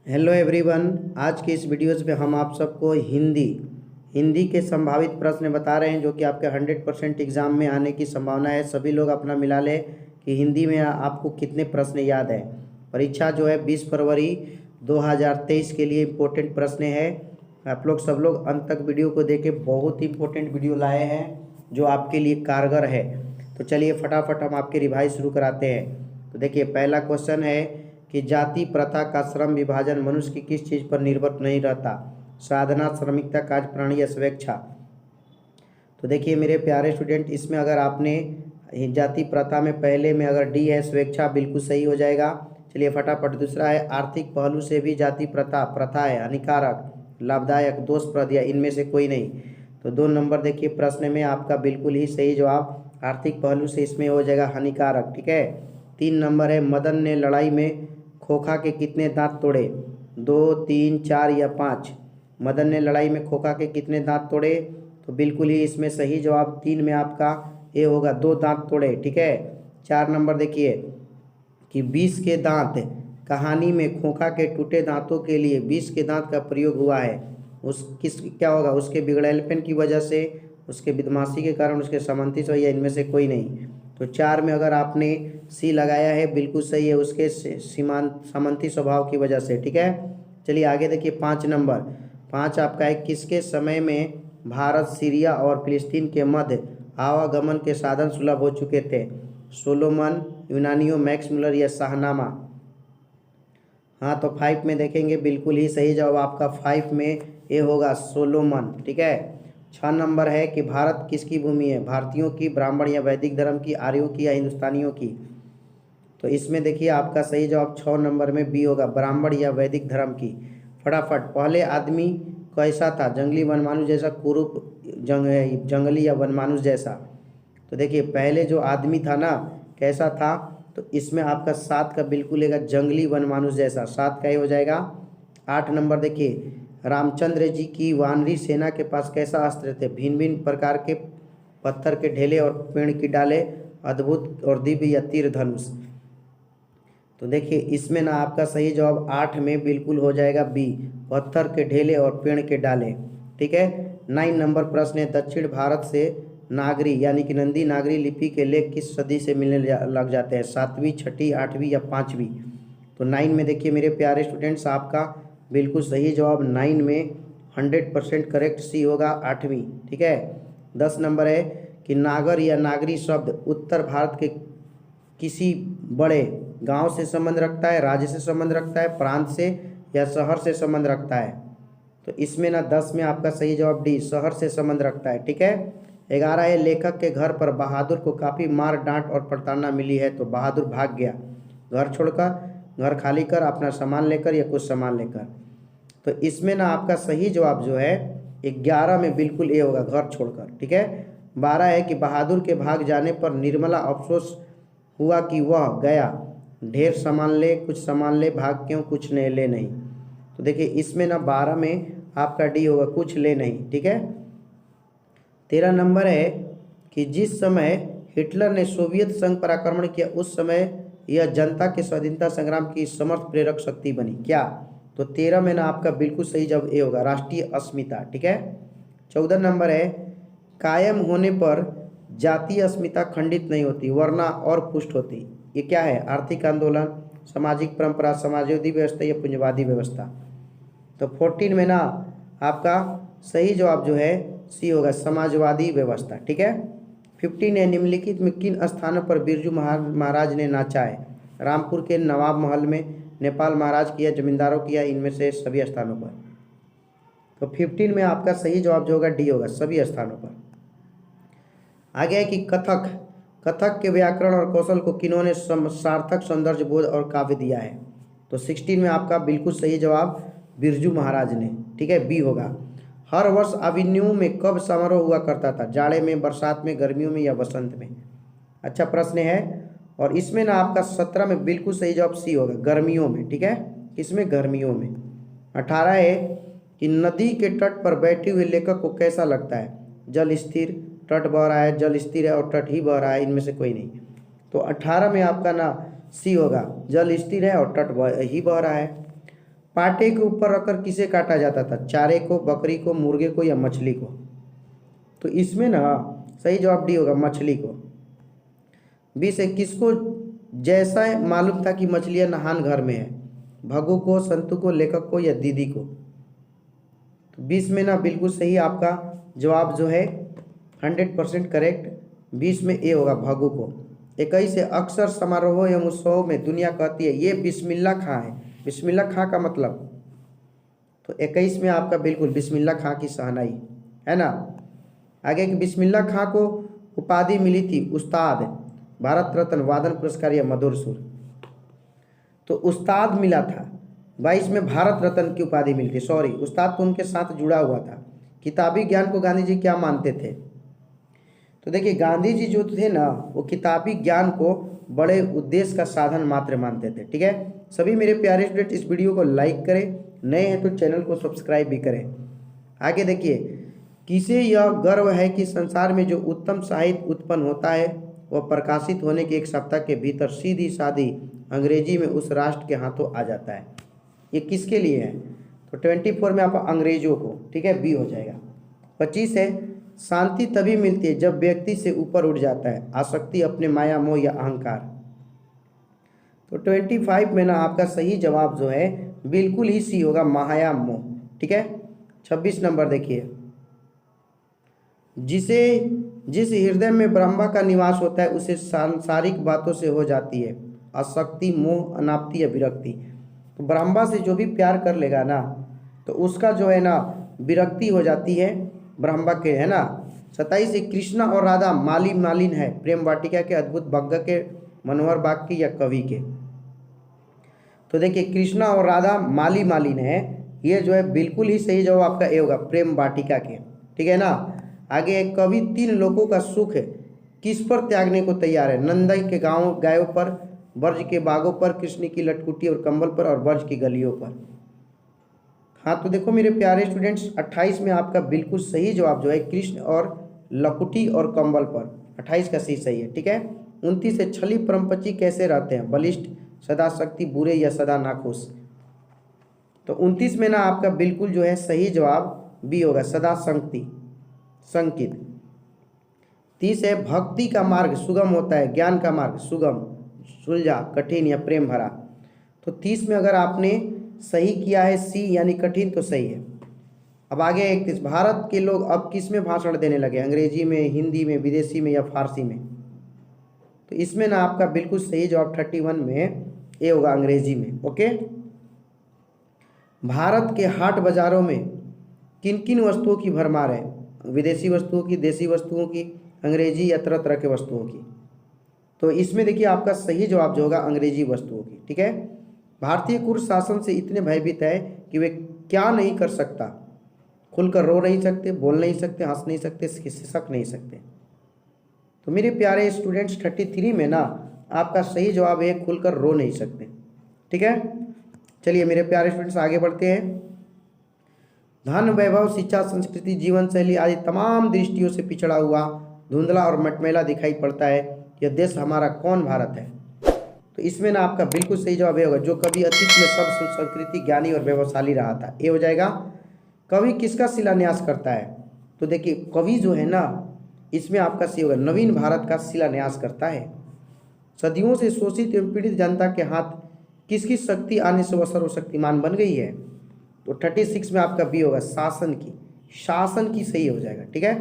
Hello everyone. आज की इस वीडियोस पे हम आप सबको हिंदी के संभावित प्रश्न बता रहे हैं जो कि आपके 100% एग्ज़ाम में आने की संभावना है। सभी लोग अपना मिला लें कि हिंदी में आपको कितने प्रश्न याद है। परीक्षा जो है 20 फरवरी 2023 के लिए इम्पोर्टेंट प्रश्न है। आप लोग सब लोग अंत तक वीडियो को देख के बहुत ही इम्पोर्टेंट वीडियो लाए हैं जो आपके लिए कारगर है। तो चलिए फटाफट हम आपके रिवाइज शुरू कराते हैं। तो देखिए, पहला क्वेश्चन है कि जाति प्रथा का श्रम विभाजन मनुष्य की किस चीज़ पर निर्भर नहीं रहता? साधना, श्रमिकता, कार्यप्रणाली या स्वेच्छा? तो देखिए मेरे प्यारे स्टूडेंट, इसमें अगर आपने जाति प्रथा में पहले में अगर डी है स्वेच्छा, बिल्कुल सही हो जाएगा। चलिए फटाफट दूसरा है आर्थिक पहलू से भी जाति प्रथा है हानिकारक, लाभदायक, दोषप्रद या इनमें से कोई नहीं। तो 2 नंबर देखिए प्रश्न में आपका बिल्कुल ही सही जवाब आर्थिक पहलू से इसमें हो जाएगा हानिकारक। ठीक है। 3 नंबर है मदन ने लड़ाई में खोखा के कितने दांत तोड़े? 2, 3, 4 या 5? मदन ने लड़ाई में खोखा के कितने दांत तोड़े? तो बिल्कुल ही इसमें सही जवाब 3 में आपका ए होगा, 2 दांत तोड़े। ठीक है। 4 नंबर देखिए कि 20 के दांत कहानी में खोखा के टूटे दांतों के लिए 20 के दांत का प्रयोग हुआ है। क्या होगा? उसके बिगड़ैलपन की वजह से, उसके बदमाशी के कारण, उसके समंती से, या इनमें से कोई नहीं। तो 4 में अगर आपने सी लगाया है बिल्कुल सही है, उसके सामंती स्वभाव की वजह से। ठीक है। चलिए आगे देखिए 5 नंबर। 5 आपका है किसके समय में भारत, सीरिया और फिलिस्तीन के मध्य आवागमन के साधन सुलभ हो चुके थे? सोलोमन, यूनानियों, मैक्स मुलर या शाहनामा? हाँ, तो 5 में देखेंगे बिल्कुल ही सही जवाब आपका 5 में ए होगा, सोलोमन। ठीक है। 6 नंबर है कि भारत किसकी भूमि है? भारतीयों की, ब्राह्मण या वैदिक धर्म की, आर्यों की या हिंदुस्तानियों की? तो इसमें देखिए आपका सही जवाब 6 नंबर में बी होगा, ब्राह्मण या वैदिक धर्म की। फटाफट, पहले आदमी कैसा था? जंगली वनमानुष जैसा, कुरूप, जंगली या वनमानुष जैसा? तो देखिए पहले जो आदमी था ना, कैसा था? तो इसमें आपका 7 का बिल्कुल लेगा, जंगली वनमानुष जैसा। 7 का ही हो जाएगा। 8 नंबर देखिए, रामचंद्र जी की वानरी सेना के पास कैसा अस्त्र थे? भिन्न भिन्न प्रकार के पत्थर के ढेले और पेड़ की डाले, अद्भुत और दिव्य या तीर धनुष? तो देखिए इसमें ना आपका सही जवाब 8 में बिल्कुल हो जाएगा बी, पत्थर के ढेले और पेड़ के डाले। ठीक है। 9 नंबर प्रश्न है दक्षिण भारत से नागरी यानी कि नंदी नागरी लिपि के लेख किस सदी से मिलने लग जाते हैं? 7वीं, 6ठी, 8वीं या 5वीं? तो 9 में देखिए मेरे प्यारे स्टूडेंट्स, आपका बिल्कुल सही जवाब 9 में 100% करेक्ट सी होगा, 8वीं। ठीक है। 10 नंबर है कि नागर या नागरी शब्द उत्तर भारत के किसी बड़े गांव से संबंध रखता है, राज्य से संबंध रखता है, प्रांत से या शहर से संबंध रखता है? तो इसमें ना 10 में आपका सही जवाब डी, शहर से संबंध रखता है। ठीक है। 11 है लेखक के घर पर बहादुर को काफ़ी मार डांट और प्रताड़ना मिली है, तो बहादुर भाग गया घर छोड़कर, घर खाली कर, अपना सामान लेकर या कुछ सामान लेकर? तो इसमें ना आपका सही जवाब जो है 11 में बिल्कुल ए होगा, घर छोड़कर। ठीक है। 12 है कि बहादुर के भाग जाने पर निर्मला अफसोस हुआ कि वह गया, ढेर सामान ले, कुछ सामान ले, भाग क्यों, कुछ नहीं ले नहीं? तो देखिए इसमें ना 12 में आपका डी होगा, कुछ ले नहीं। ठीक है। 13 नंबर है कि जिस समय हिटलर ने सोवियत संघ पर आक्रमण किया उस समय यह जनता के स्वाधीनता संग्राम की समर्थ प्रेरक शक्ति बनी, क्या? तो 13 में ना आपका बिल्कुल सही जवाब ए होगा, राष्ट्रीय अस्मिता। ठीक है। 14 नंबर है कायम होने पर जातीय अस्मिता खंडित नहीं होती वरना और पुष्ट होती, ये क्या है? आर्थिक आंदोलन, सामाजिक परंपरा, समाजवादी व्यवस्था या पूंजीवादी व्यवस्था? तो 14 में ना आपका सही जवाब जो है सी होगा, समाजवादी व्यवस्था। ठीक है। 15 है निम्नलिखित में किन स्थानों पर बिरजू महाराज ने नाचा है? रामपुर के नवाब महल में, नेपाल महाराज की या जमींदारों की या इनमें से सभी स्थानों पर? तो 15 में आपका सही जवाब जो होगा डी होगा, सभी स्थानों पर। आगे है कि कथक के व्याकरण और कौशल को किन्होंने सार्थक सौंदर्य बोध और काव्य दिया है? तो 16 में आपका बिल्कुल सही जवाब बिरजू महाराज ने। ठीक है, बी होगा। हर वर्ष अभिन्यू में कब समारोह हुआ करता था? जाड़े में, बरसात में, गर्मियों में या वसंत में? अच्छा प्रश्न है। और इसमें ना आपका 17 में बिल्कुल सही जवाब सी होगा, गर्मियों में। ठीक है, इसमें गर्मियों में। 18 है कि नदी के तट पर बैठे हुए लेखक को कैसा लगता है? जल स्थिर, तट बह रहा है, जल स्थिर है और तट ही बह रहा है, इनमें से कोई नहीं। तो 18 में आपका ना सी होगा, जल स्थिर है और तट ही बह रहा है। पाटे के ऊपर रखकर किसे काटा जाता था? चारे को, बकरी को, मुर्गे को या मछली को? तो इसमें ना सही जवाब डी होगा, मछली को। 20 है, किसको जैसा मालूम था कि मछलियां नहान घर में है? भगू को, संतू को, लेखक को या दीदी को? तो 20 में ना बिल्कुल सही आपका जवाब जो है 100% करेक्ट, 20 में ए होगा, भगू को। 21 है, अक्सर समारोह एवं उत्सव में दुनिया कहती है ये बिस्मिल्लाह खां है। बिस्मिल्लाह खां का मतलब, तो 21 में आपका बिल्कुल बिस्मिल्लाह खां की शहनाई है ना। आगे कि बिस्मिल्लाह खां को उपाधि मिली थी उस्ताद, भारत रत्न, वादन पुरस्कार या मधुर सुर? तो उस्ताद मिला था। 22 में भारत रत्न की उपाधि मिली थी, सॉरी उस्ताद तो उनके साथ जुड़ा हुआ था। किताबी ज्ञान को गांधी जी क्या मानते थे? तो देखिए गांधी जी जो थे ना वो किताबी ज्ञान को बड़े उद्देश्य का साधन मात्र मानते थे। ठीक है, सभी मेरे प्यारे स्टूडेंट इस वीडियो को लाइक करें, नए हैं तो चैनल को सब्सक्राइब भी करें। आगे देखिए, किसे यह गर्व है कि संसार में जो उत्तम साहित्य उत्पन्न होता है वह प्रकाशित होने के एक सप्ताह के भीतर सीधी सादी अंग्रेजी में उस राष्ट्र के हाथों आ जाता है? ये किसके लिए है? तो 24 में आप अंग्रेजों को, ठीक है, बी हो जाएगा। 25 है, शांति तभी मिलती है जब व्यक्ति से ऊपर उठ जाता है आसक्ति, अपने माया, मोह या अहंकार? तो 25 में ना आपका सही जवाब जो है बिल्कुल ही सी होगा, माया मोह। ठीक है, 26 नंबर देखिए, जिस हृदय में ब्रह्मा का निवास होता है उसे सांसारिक बातों से हो जाती है आसक्ति, मोह, अनाप्ति या विरक्ति? तो ब्रह्मा से जो भी प्यार कर लेगा ना तो उसका जो है ना विरक्ति हो जाती है ब्रह्मा के, है ना। 27 कृष्णा और राधा माली मालिन है, प्रेम वाटिका के, अद्भुत बग्गा के, मनोहर बाग की या कवि के? तो देखिए कृष्णा और राधा माली मालिन है, ये जो है बिल्कुल ही सही जवाब आपका ए होगा, प्रेम वाटिका के। ठीक है ना। आगे एक कवि 3 लोगों का सुख किस पर त्यागने को तैयार है? नंदा के गायों पर, ब्रज के बागों पर, कृष्ण की लटकुटी और कंबल पर और ब्रज की गलियों पर? हाँ तो देखो मेरे प्यारे स्टूडेंट्स, 28 में आपका बिल्कुल सही जवाब जो है कृष्ण और लकुटी और कंबल पर, 28 का सही है। ठीक है। 29 है, छली परमपति कैसे रहते हैं? बलिष्ठ, सदा शक्ति, बुरे या सदा नाखुश? तो 29 में ना आपका बिल्कुल जो है सही जवाब बी होगा, सदा संकित। 30 है, भक्ति का मार्ग सुगम होता है, ज्ञान का मार्ग सुगम, सुलझा, कठिन या प्रेम भरा? तो 30 में अगर आपने सही किया है सी यानी कठिन तो सही है। अब आगे 31, भारत के लोग अब किस में भाषण देने लगे? अंग्रेजी में, हिंदी में, विदेशी में या फारसी में? तो इसमें ना आपका बिल्कुल सही जवाब 31 में ए होगा, अंग्रेजी में। ओके। भारत के हाट बाजारों में किन किन वस्तुओं की भरमार है? विदेशी वस्तुओं की, देसी वस्तुओं की, अंग्रेजी या तरह तरह के वस्तुओं की? तो इसमें देखिए आपका सही जवाब जो होगा अंग्रेजी वस्तुओं की। ठीक है। भारतीय कुर शासन से इतने भयभीत है कि वे क्या नहीं कर सकता? खुलकर रो नहीं सकते, बोल नहीं सकते, हंस नहीं सकते, सिसक नहीं सकते? तो मेरे प्यारे स्टूडेंट्स 33 में ना आपका सही जवाब है खुलकर रो नहीं सकते। ठीक है। चलिए मेरे प्यारे स्टूडेंट्स आगे बढ़ते हैं। धन, वैभव, शिक्षा, संस्कृति, जीवन शैली आदि तमाम दृष्टियों से पिछड़ा हुआ, धुंधला और मटमैला दिखाई पड़ता है यह देश हमारा कौन भारत है? तो इसमें ना आपका बिल्कुल सही जवाब ये होगा, जो कभी अतीत में सब संस्कृति, ज्ञानी और वैभवशाली रहा था। ये हो जाएगा। कवि किसका शिलान्यास करता है? तो देखिए कवि जो है ना इसमें आपका सही होगा, नवीन भारत का शिलान्यास करता है। सदियों से शोषित एवं पीड़ित जनता के हाथ किसकी शक्ति आने से वह सर्वशक्तिमान बन गई है? तो 36 में आपका बी होगा, शासन की सही हो जाएगा। ठीक है।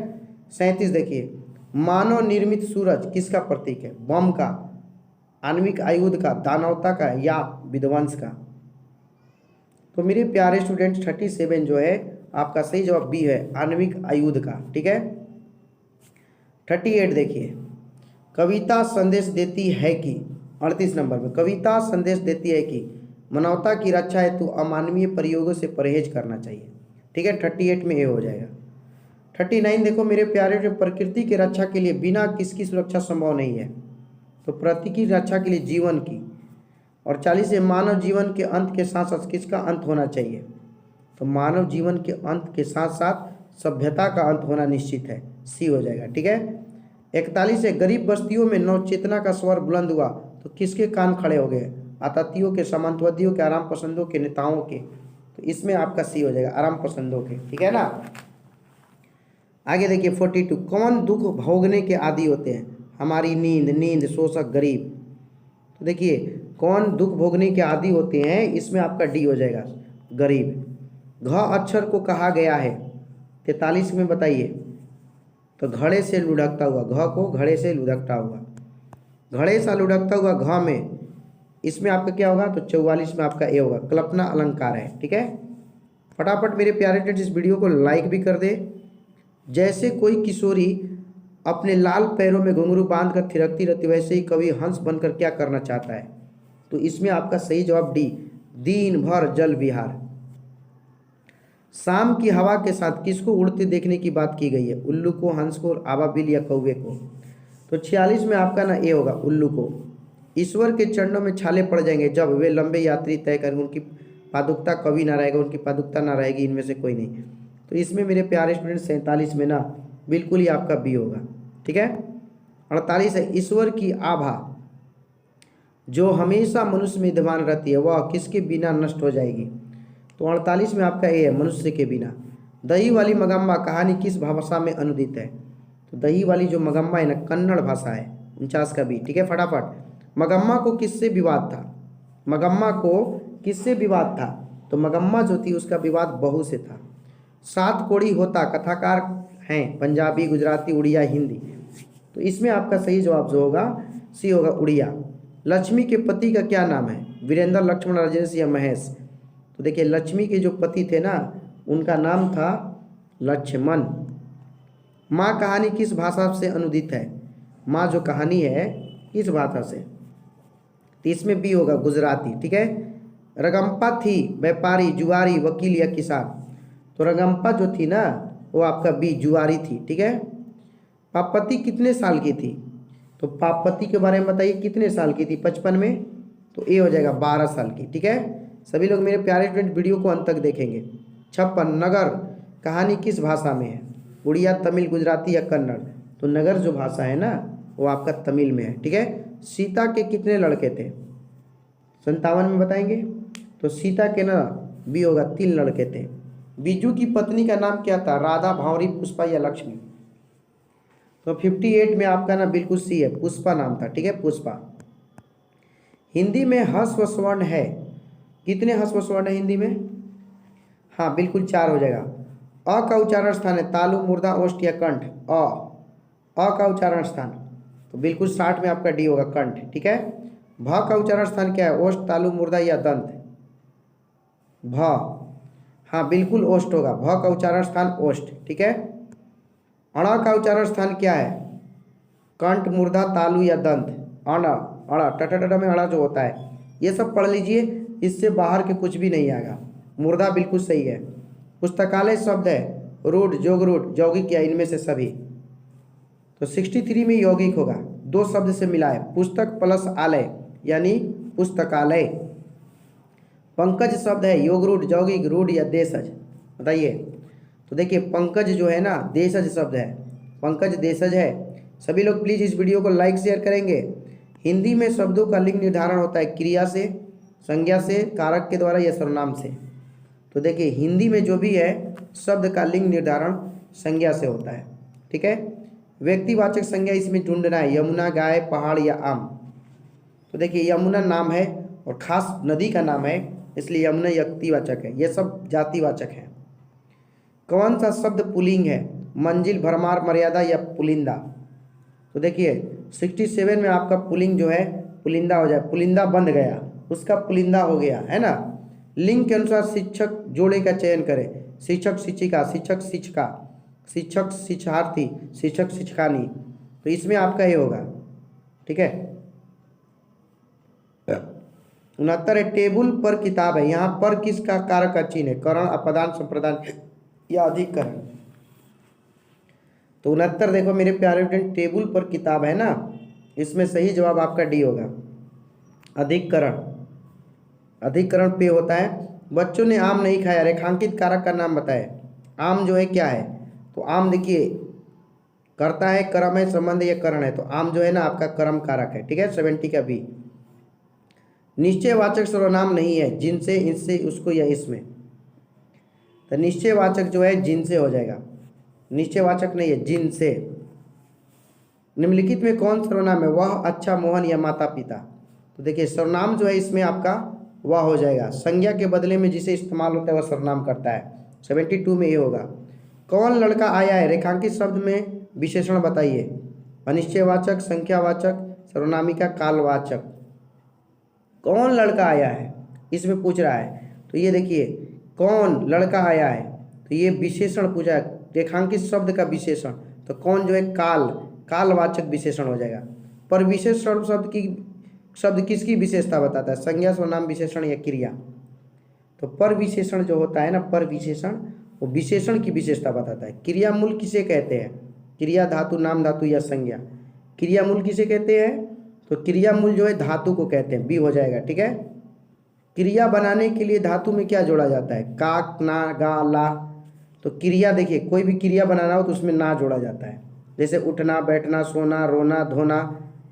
37 देखिए, मानव निर्मित सूरज किसका प्रतीक है? बम का, आणविक आयुध का, दानवता का या विध्वंस का? तो मेरे प्यारे स्टूडेंट्स 37 जो है आपका सही जवाब बी है, आणविक आयुध का। ठीक है। 38 देखिए, कविता संदेश देती है कि, 38 नंबर में, कविता संदेश देती है कि मानवता की रक्षा हेतु अमानवीय प्रयोगों से परहेज करना चाहिए। ठीक है। 38 में ये हो जाएगा। 39 देखो मेरे प्यारे, जो प्रकृति की रक्षा के लिए बिना किसकी सुरक्षा संभव नहीं है? तो प्रकृति की रक्षा के लिए जीवन की। और 40 है, मानव जीवन के अंत के साथ साथ किसका अंत होना चाहिए? तो मानव जीवन के अंत के साथ साथ सभ्यता का अंत होना निश्चित है, सी हो जाएगा। ठीक है। 41 है, गरीब बस्तियों में नवचेतना का स्वर बुलंद हुआ तो किसके कान खड़े हो गए? आततियों के, सामंतवादियों के, आराम पसंदों के, नेताओं के? तो इसमें आपका सी हो जाएगा, आराम पसंदों के, ठीक है ना। आगे देखिए 42, कौन दुख भोगने के आदी होते हैं? हमारी नींद, शोषक, गरीब। तो देखिए कौन दुख भोगने के आदी होते हैं, इसमें आपका डी हो जाएगा, गरीब। घ अक्षर को कहा गया है 43 में, बताइए। तो घड़े से लुढ़कता हुआ, घ को घड़े से लुढ़कता हुआ, घड़े सा लुढ़कता हुआ घ में, इसमें आपका क्या होगा? तो 44 में आपका ए होगा, कल्पना अलंकार है, ठीक है। फटाफट मेरे प्यारे फ्रेंड्स इस वीडियो को लाइक भी कर दे। जैसे कोई किशोरी अपने लाल पैरों में घुंघरू बांध कर थिरकती रहती, वैसे ही कवि हंस बनकर क्या करना चाहता है? तो इसमें आपका सही जवाब डी, दिन भर जल विहार। शाम की हवा के साथ किसको उड़ते देखने की बात की गई है? उल्लू को, हंस को, आबाबिल या कौवे को? तो 46 में आपका ना ए होगा, उल्लू को। ईश्वर के चरणों में छाले पड़ जाएंगे जब वे लंबे यात्री तय करेंगे, उनकी पादुकता कभी ना रहेगा, उनकी पादुकता ना रहेगी, इनमें से कोई नहीं। तो इसमें मेरे प्यारे स्टूडेंट 47 में ना बिल्कुल ही आपका बी होगा, ठीक है। 48 है, ईश्वर की आभा जो हमेशा मनुष्य में विद्यमान रहती है वह किसके बिना नष्ट हो जाएगी? तो 48 में आपका ए है, मनुष्य के बिना। दही वाली मगम्मा कहानी किस भाषा में अनुदित है? तो दही वाली जो मगम्मा है ना, कन्नड़ भाषा है, 49 का बी, ठीक है। फटाफट, मगम्मा को किससे विवाद था? मगम्मा को किससे विवाद था? तो मगम्मा जो थी उसका विवाद बहू से था। 7 कोड़ी होता कथाकार हैं, पंजाबी, गुजराती, उड़िया, हिंदी। तो इसमें आपका सही जवाब जो होगा सी होगा, उड़िया। लक्ष्मी के पति का क्या नाम है? वीरेंद्र, लक्ष्मण, राजेश या महेश? तो देखिए लक्ष्मी के जो पति थे ना, उनका नाम था लक्ष्मण। माँ कहानी किस भाषा से अनुदित है? माँ जो कहानी है किस भाषा से? तो इसमें बी होगा, गुजराती, ठीक है। रगम्पा थी व्यापारी, जुआरी, वकील या किसान? तो रगम्पा जो थी ना वो आपका बी, जुआरी थी, ठीक है। पापति कितने साल की थी? तो पापति के बारे में बताइए, कितने साल की थी? 55 में। तो ए हो जाएगा 12 साल की, ठीक है। सभी लोग मेरे प्यारे स्टूडेंट वीडियो को अंत तक देखेंगे। 56, नगर कहानी किस भाषा में है? उड़िया, तमिल, गुजराती या कन्नड़? तो नगर जो भाषा है ना वो आपका तमिल में है, ठीक है। सीता के कितने लड़के थे? 57 में बताएंगे। तो सीता के ना बी होगा, 3 लड़के थे। बीजू की पत्नी का नाम क्या था? राधा, भांवरी, पुष्पा या लक्ष्मी? तो 58 में आपका ना बिल्कुल सी है, पुष्पा नाम था, ठीक है, पुष्पा। हिंदी में ह्रस्व स्वर्ण है, कितने ह्रस्व स्वर्ण है हिंदी में? हाँ बिल्कुल 4 हो जाएगा। अ का उच्चारण स्थान है, तालु, मूर्धा, ओष्ठ या कंठ? अ का उच्चारण स्थान, तो बिल्कुल 60 में आपका डी होगा, कंठ, ठीक है। भ का उच्चारण स्थान क्या है? ओष्ठ, तालु, मूर्धा या दंत? भ, हाँ बिल्कुल ओष्ठ होगा, भ का उच्चारण स्थान ओष्ठ, ठीक है। अण का उच्चारण स्थान क्या है? कंठ, मूर्धा, तालु या दंत? अण, अण, टटटट में अण जो होता है, ये सब पढ़ लीजिए, इससे बाहर के कुछ भी नहीं आएगा। मूर्धा बिल्कुल सही है। पुस्तकालय शब्द है रूढ़, जोगरूढ़, यौगिक या इनमें से सभी? तो 63 में यौगिक होगा, 2 शब्द से मिला है, पुस्तक प्लस आलय यानी पुस्तकालय। पंकज शब्द है योगरूढ़, यौगिक, रूढ़ या देशज? बताइए। तो देखिए पंकज जो है ना देशज शब्द है, पंकज देशज है। सभी लोग प्लीज़ इस वीडियो को लाइक शेयर करेंगे। हिंदी में शब्दों का लिंग निर्धारण होता है क्रिया से, संज्ञा से, कारक के द्वारा या सर्वनाम से? तो देखिए हिंदी में जो भी है शब्द का लिंग निर्धारण संज्ञा से होता है, ठीक है। व्यक्तिवाचक संज्ञा इसमें ढूंढना है, यमुना, गाय, पहाड़ या आम? तो देखिए यमुना नाम है और खास नदी का नाम है, इसलिए यमुना व्यक्तिवाचक है, ये सब जातिवाचक है। कौन सा शब्द पुल्लिंग है? मंजिल, भरमार, मर्यादा या पुलिंदा? तो देखिए 67 में आपका पुल्लिंग जो है पुलिंदा हो जाए, पुलिंदा बंध गया, उसका पुलिंदा हो गया, है ना। लिंग के अनुसार शिक्षक जोड़े का चयन करें, शिक्षक, शिक्षिका, शिक्षक, शिक्षिका, शिक्षक, शिक्षार्थी, शिक्षक, शिक्षकानी? तो इसमें आपका ये होगा, ठीक है। 69 है, टेबुल पर किताब है, यहाँ पर किसका कारक का चिन्ह है? करण, अपदान, संप्रदान या अधिकरण? तो 69 देखो मेरे प्यारे फ्रेंड, टेबुल पर किताब है ना, इसमें सही जवाब आपका डी होगा, अधिकरण। अधिकरण पे होता है। बच्चों ने आम नहीं खाया, रेखांकित कारक का नाम बताए। आम जो है क्या है? तो आम देखिए करता है, कर्म है, संबंध या करण है, तो आम जो है ना आपका कर्म कारक है, ठीक है, 70 का बी। निश्चयवाचक सर्वनाम नहीं है, जिनसे, इससे, उसको या इसमें? तो निश्चयवाचक जो है जिनसे हो जाएगा, निश्चयवाचक नहीं है, जिनसे। निम्नलिखित में कौन सर्वनाम है? वह, अच्छा, मोहन या माता पिता। तो देखिए सर्वनाम जो है इसमें आपका वह हो जाएगा। संज्ञा के बदले में जिसे इस्तेमाल होता है वह सर्वनाम करता है। 72 में ये होगा। कौन लड़का आया है? रेखांकित शब्द में विशेषण बताइए। अनिश्चयवाचक, संख्यावाचक, सर्वनामिका, कालवाचक। कौन लड़का आया है इसमें पूछ रहा है। तो ये देखिए कौन लड़का आया है, तो ये विशेषण पूछा है, रेखांकित शब्द का विशेषण। तो कौन जो है कालवाचक विशेषण हो जाएगा। पर विशेषण शब्द किसकी विशेषता बताता है? संज्ञा, सर्वनाम, विशेषण या क्रिया। तो पर विशेषण जो होता है ना, पर विशेषण वो विशेषण की विशेषता बताता है। क्रियामूल किसे कहते हैं? क्रिया, धातु, नाम धातु या संज्ञा। क्रियामूल किसे कहते हैं? तो क्रियामूल जो है धातु को कहते हैं। बी हो जाएगा, ठीक है। क्रिया बनाने के लिए धातु में क्या जोड़ा जाता है? का, ना, गा, ला। तो क्रिया देखिए कोई भी क्रिया बनाना हो तो उसमें ना जोड़ा जाता है। जैसे उठना, बैठना, सोना, रोना, धोना,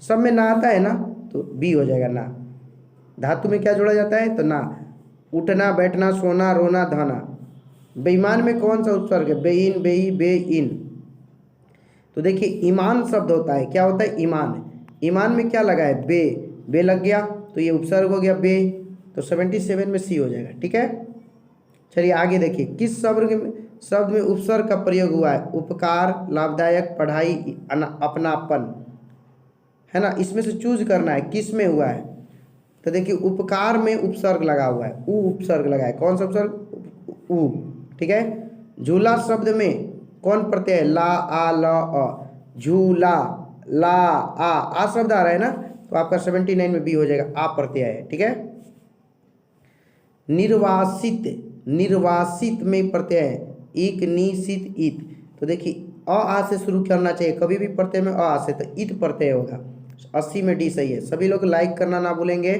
सब में ना आता है ना, तो बी हो जाएगा ना। धातु में क्या जोड़ा जाता है? तो ना। उठना, बैठना, सोना, रोना, धोना। बेईमान में कौन सा उपसर्ग है? बेईन, बेई, बेईन। तो देखिए ईमान शब्द होता है, क्या होता है? ईमान। ईमान में क्या लगा है? बे लग गया तो ये उपसर्ग हो गया बे। तो 77 में सी हो जाएगा, ठीक है। चलिए आगे देखिए, किस शब्द में उपसर्ग का प्रयोग हुआ है? उपकार, लाभदायक, पढ़ाई, अपनापन, है ना। इसमें से चूज करना है किस में हुआ है। तो देखिए उपकार में उपसर्ग लगा हुआ है, उ उपसर्ग लगा है। कौन सा उपसर्ग? उ, ठीक है। झूला शब्द में कौन प्रत्यय है? ला, आ, ल, अ। झूला, ला, आ शब्द आ रहा है ना, तो आपका 79 में बी हो जाएगा, आ प्रत्यय है, ठीक है। निर्वासित, निर्वासित में प्रत्यय है इक, नि, सित, इत। तो देखिए आ से शुरू करना चाहिए कभी भी प्रत्यय में, आ से, तो इत प्रत्यय होगा। 80 में डी सही है। सभी लोग लाइक करना ना भूलेंगे।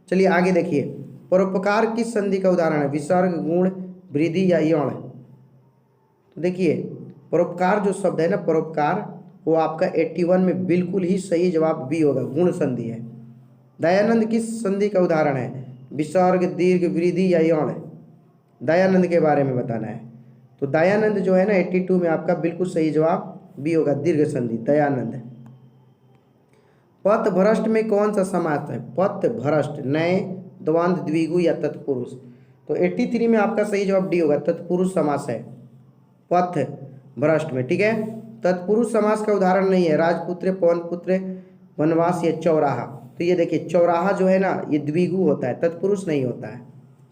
चलिए आगे देखिए, परोपकार किस संधि का उदाहरण है? विसर्ग, गुण, वृद्धि या यौण। तो देखिए परोपकार जो शब्द है ना, परोपकार, वो आपका 81 में बिल्कुल ही सही जवाब बी होगा, गुण संधि है। दयानंद किस संधि का उदाहरण है? विसर्ग, दीर्घ, वृद्धि या यौण। दयानंद के बारे में बताना है। तो दयानंद जो है ना 82 में आपका बिल्कुल सही जवाब बी होगा, दीर्घ संधि, दयानंद। पथभ्रष्ट में कौन सा समास है? पथभ्रष्ट, नए, द्वंद्व, द्विगु या तत्पुरुष। तो 83 में आपका सही जवाब डी होगा, तत्पुरुष समास है पथभ्रष्ट में, ठीक है। तत्पुरुष समास का उदाहरण नहीं है राजपुत्र, पवनपुत्र, वनवास या चौराहा। तो ये देखिए चौराहा जो है ना ये द्विगु होता है, तत्पुरुष नहीं होता है,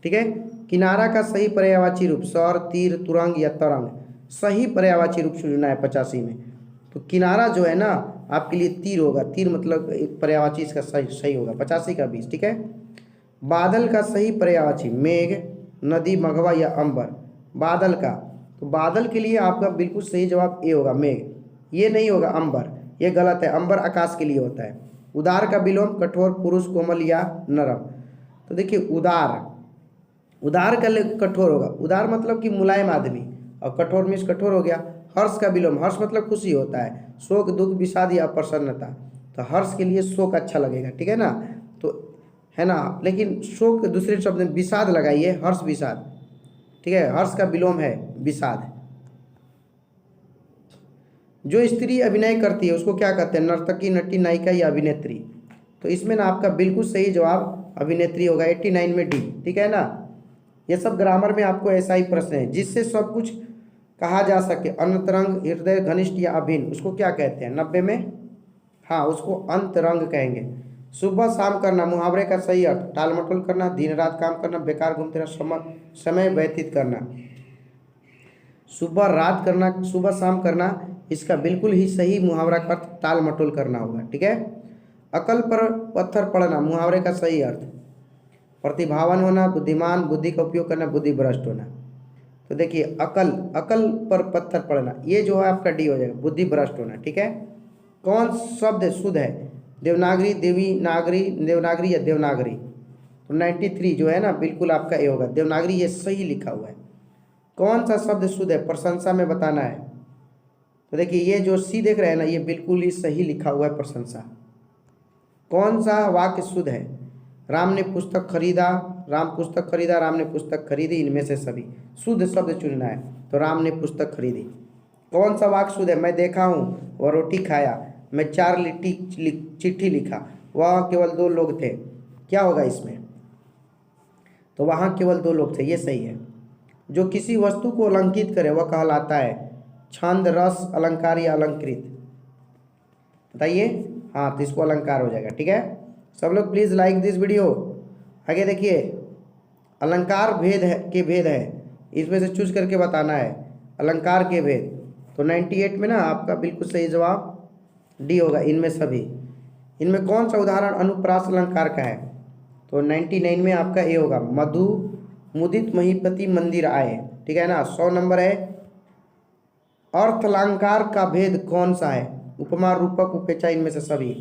ठीक है। किनारा का सही पर्यायवाची रूप? सौर, तीर, तुरंग या तरंग। सही पर्यायवाची रूप चुनना है 85 में। तो किनारा जो है ना आपके लिए तीर होगा, तीर मतलब एक पर्यायवाची इसका सही होगा, 85 का 20, ठीक है। बादल का सही पर्यायवाची? मेघ, नदी, मघवा या अंबर। बादल का, तो बादल के लिए आपका बिल्कुल सही जवाब ए होगा, मेघ। ये नहीं होगा अंबर, ये गलत है, अंबर आकाश के लिए होता है। उदार का विलोम? कठोर, पुरुष, कोमल या नरम। तो देखिए उदार, उदार का कठोर होगा। उदार मतलब कि मुलायम आदमी, और कठोर मीन्स कठोर हो गया। हर्ष का विलोम? हर्ष मतलब खुशी होता है। शोक, दुख, विषाद या प्रसन्नता। तो हर्ष के लिए शोक अच्छा लगेगा, ठीक है ना, तो है ना। लेकिन शोक दूसरे शब्द में विषाद लगाइए, हर्ष विषाद, ठीक है। हर्ष का विलोम है विषाद। जो स्त्री अभिनय करती है उसको क्या कहते हैं? नर्तकी, नटी, नायिका या अभिनेत्री। तो इसमें ना आपका बिल्कुल सही जवाब अभिनेत्री होगा, 89 में डी, ठीक है ना। ये सब ग्रामर में आपको ऐसा ही प्रश्न है। जिससे सब कुछ कहा जा सके, अंतरंग, हृदय, घनिष्ठ या अभिन्न, उसको क्या कहते हैं? 90 में हाँ उसको अंतरंग कहेंगे। सुबह शाम करना, मुहावरे का सही अर्थ? टाल मटोल करना, दिन रात काम करना, बेकार घूमते रहना, समय व्यतीत करना। सुबह रात करना, सुबह शाम करना, इसका बिल्कुल ही सही मुहावरा का अर्थ टाल मटोल करना होगा, ठीक है। अकल पर पत्थर पड़ना, मुहावरे का सही अर्थ? प्रतिभावान होना, बुद्धिमान, बुद्धि का उपयोग करना, बुद्धि भ्रष्ट होना। तो देखिए अकल, अकल पर पत्थर पड़ना, ये जो है आपका डी हो जाएगा, बुद्धि भ्रष्ट होना, ठीक है। कौन शब्द शुद्ध है? देवनागरी, देवनागरी या देवनागरी। तो 93 जो है ना बिल्कुल आपका ए होगा, देवनागरी, ये सही लिखा हुआ है। कौन सा शब्द शुद्ध है? प्रशंसा में बताना है। तो देखिए ये जो सी देख रहे हैं ना, ये बिल्कुल ही सही लिखा हुआ है, प्रशंसा। कौन सा वाक्य शुद्ध है? राम ने पुस्तक खरीदा, राम पुस्तक खरीदा, राम ने पुस्तक खरीदी, इनमें से सभी शुद्ध शब्द चुनना है। तो राम ने पुस्तक खरीदी। कौन सा वाक्य शुद्ध है? मैं देखा हूँ, वह रोटी खाया, मैं 4 चिट्ठी लिखा, वह केवल 2 लोग थे। क्या होगा इसमें? तो वहाँ केवल 2 लोग थे, ये सही है। जो किसी वस्तु को अलंकित करे वह कहलाता है छंद, रस, अलंकार या अलंकृत। बताइए। हाँ, तो इसको अलंकार हो जाएगा। ठीक है, सब लोग प्लीज़ लाइक दिस वीडियो। आगे देखिए, अलंकार भेद है के भेद है, इसमें से चूज करके बताना है अलंकार के भेद। तो 98 में ना आपका बिल्कुल सही जवाब डी होगा, इनमें सभी। इनमें कौन सा उदाहरण अनुप्रास अलंकार का है? तो 99 में आपका ए होगा, मधु मुदित महीपति मंदिर आए। ठीक है ना। 100 नंबर है, अर्थालंकार का भेद कौन सा है? उपमा, रूपक, उपेक्षा, इनमें से सभी।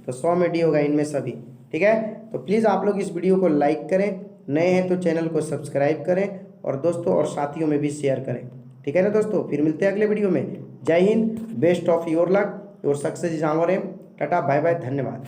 तो 100 में डी होगा, इनमें सभी। ठीक है, तो प्लीज़ आप लोग इस वीडियो को लाइक करें, नए हैं तो चैनल को सब्सक्राइब करें और दोस्तों और साथियों में भी शेयर करें। ठीक है ना दोस्तों, फिर मिलते हैं अगले वीडियो में। जय Hind, best of your luck, your success is our aim. Tata, bye bye, धन्यवाद।